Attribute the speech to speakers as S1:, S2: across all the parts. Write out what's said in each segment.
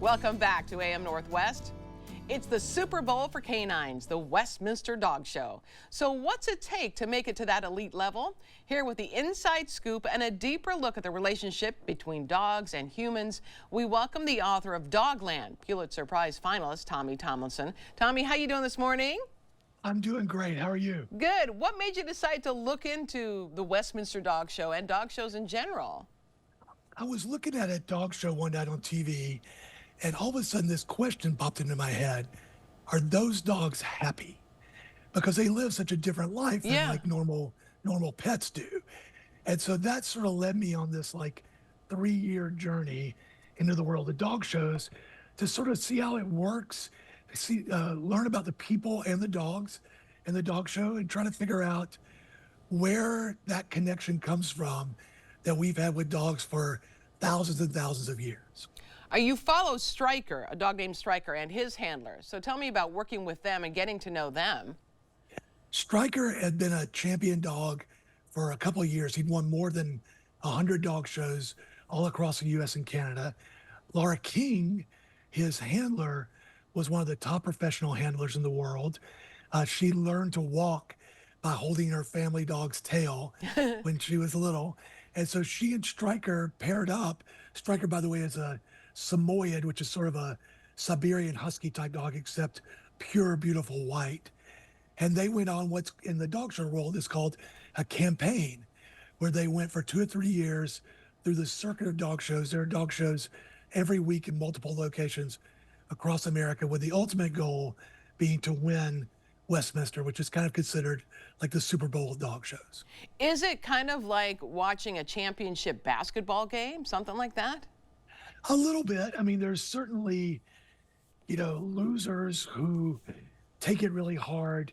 S1: Welcome back to AM Northwest. It's the Super Bowl for canines, the Westminster Dog Show. So what's it take to make it to that elite level? Here with the inside scoop and a deeper look at the relationship between dogs and humans, we welcome the author of Dogland, Pulitzer Prize finalist Tomlinson. Tommy, how you doing this morning?
S2: I'm doing great. How are you?
S1: Good. What made you decide to look into the Westminster Dog Show and dog shows in general?
S2: I was looking at a dog show one night on TV, and all of a sudden this question popped into my head. Are those dogs happy? Because they live such a different life than like normal pets do. And so that sort of led me on this like 3-year journey into the world of dog shows to sort of see how it works, learn about the people and the dogs in the dog show, and try to figure out where that connection comes from that we've had with dogs for thousands and thousands of years.
S1: You follow Striker, a dog named Striker, and his handlers. So tell me about working with them and getting to know them.
S2: Striker had been a champion dog for a couple of years. He'd won more than 100 dog shows all across the U.S. and Canada. Laura King, his handler, was one of the top professional handlers in the world. She learned to walk by holding her family dog's tail when she was little. And so she and Striker paired up. Striker, by the way, is a Samoyed, which is sort of a Siberian Husky type dog, except pure, beautiful white. And they went on what's in the dog show world is called a campaign, where they went for 2 or 3 years through the circuit of dog shows. There are dog shows every week in multiple locations across America, with the ultimate goal being to win Westminster, which is kind of considered like the Super Bowl of dog shows.
S1: Is it kind of like watching a championship basketball game, something like that?
S2: A little bit. I mean, there's certainly, losers who take it really hard,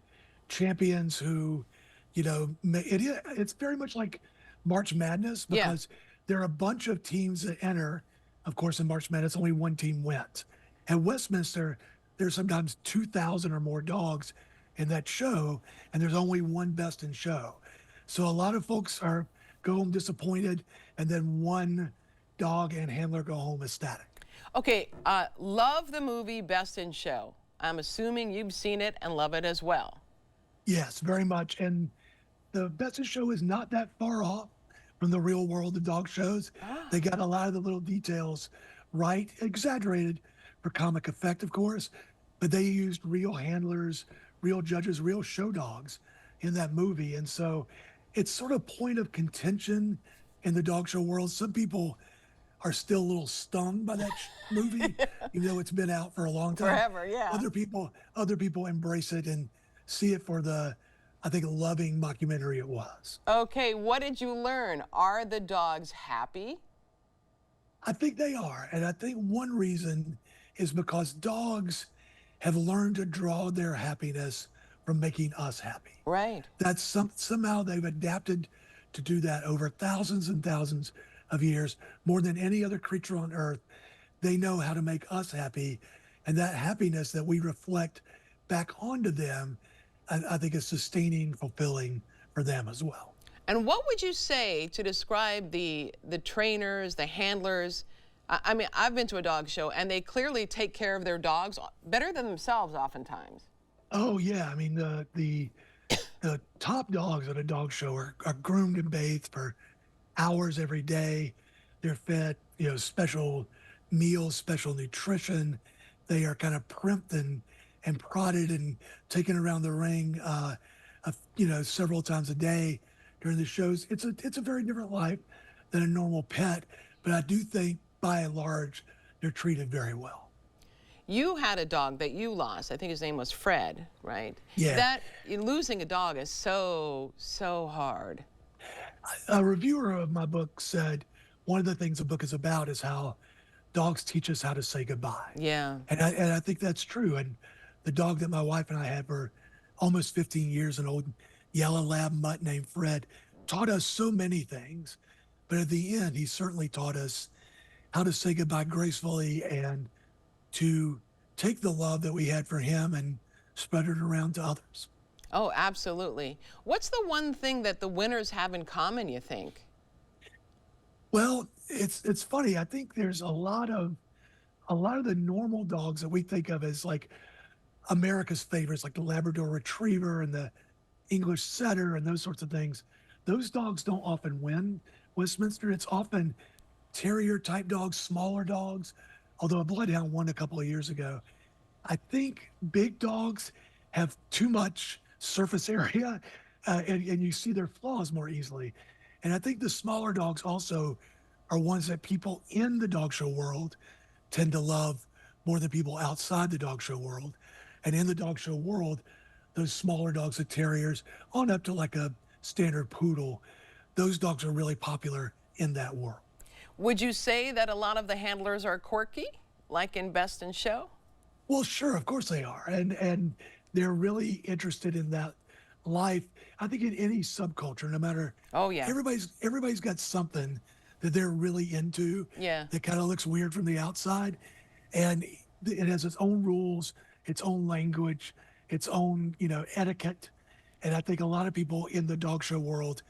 S2: champions who, it's very much like March Madness, because there are a bunch of teams that enter. Of course, in March Madness, only one team wins. At Westminster, there's sometimes 2,000 or more dogs in that show, and there's only one best in show. So a lot of folks go home disappointed, and then one dog and handler go home ecstatic.
S1: Okay, love the movie Best in Show. I'm assuming you've seen it and love it as well.
S2: Yes, very much. And the Best in Show is not that far off from the real world of dog shows. They got a lot of the little details right, exaggerated for comic effect, of course, but they used real handlers, real judges, real show dogs in that movie. And so it's sort of point of contention in the dog show world. Some people are still a little stung by that movie, even though it's been out for a long time.
S1: Forever, yeah.
S2: Other people embrace it and see it for the, I think, loving mockumentary it was.
S1: Okay, what did you learn? Are the dogs happy?
S2: I think they are. And I think one reason is because dogs have learned to draw their happiness from making us happy.
S1: Right.
S2: That's somehow they've adapted to do that over thousands and thousands of years, more than any other creature on earth. They know how to make us happy, and that happiness that we reflect back onto them, I think is sustaining, fulfilling for them as well.
S1: And what would you say to describe the trainers, the handlers? I mean, I've been to a dog show, and they clearly take care of their dogs better than themselves oftentimes.
S2: Oh yeah, I mean the top dogs at a dog show are groomed and bathed for hours every day. They're fed, special meals, special nutrition. They are kind of primped and prodded and taken around the ring, several times a day during the shows. It's a very different life than a normal pet, but I do think by and large they're treated very well.
S1: You had a dog that you lost. I think his name was Fred, right?
S2: Yeah.
S1: Losing a dog is so hard.
S2: A reviewer of my book said one of the things the book is about is how dogs teach us how to say goodbye.
S1: Yeah.
S2: And I think that's true. And the dog that my wife and I had for almost 15 years, an old yellow lab mutt named Fred, taught us so many things. But at the end, he certainly taught us how to say goodbye gracefully and to take the love that we had for him and spread it around to others.
S1: Oh, absolutely. What's the one thing that the winners have in common, you think?
S2: Well, it's funny. I think there's a lot of a lot of the normal dogs that we think of as like America's favorites, like the Labrador Retriever and the English Setter and those sorts of things, those dogs don't often win Westminster. It's often terrier type dogs, smaller dogs, although a Bloodhound won a couple of years ago. I think big dogs have too much surface area, and you see their flaws more easily. And I think the smaller dogs also are ones that people in the dog show world tend to love more than people outside the dog show world. And in the dog show world, those smaller dogs, the terriers, on up to like a standard poodle, those dogs are really popular in that world.
S1: Would you say that a lot of the handlers are quirky, like in Best in Show?
S2: Well, sure, of course they are, and they're really interested in that life. I think in any subculture, no matter,
S1: Oh, yeah.
S2: everybody's got something that they're really into.
S1: Yeah.
S2: That kind of looks weird from the outside, and it has its own rules, its own language, its own etiquette. And I think a lot of people in the dog show world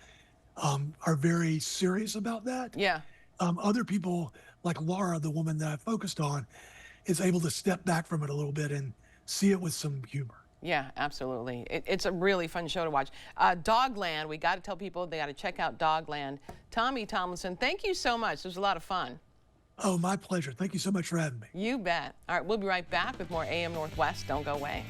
S2: are very serious about that.
S1: Yeah.
S2: Other people, like Laura, the woman that I focused on, is able to step back from it a little bit and see it with some humor.
S1: Yeah, absolutely. It's a really fun show to watch. Dogland, we got to tell people they got to check out Dogland. Tommy Tomlinson, thank you so much. It was a lot of fun.
S2: Oh, my pleasure. Thank you so much for having me.
S1: You bet. All right, we'll be right back with more AM Northwest. Don't go away.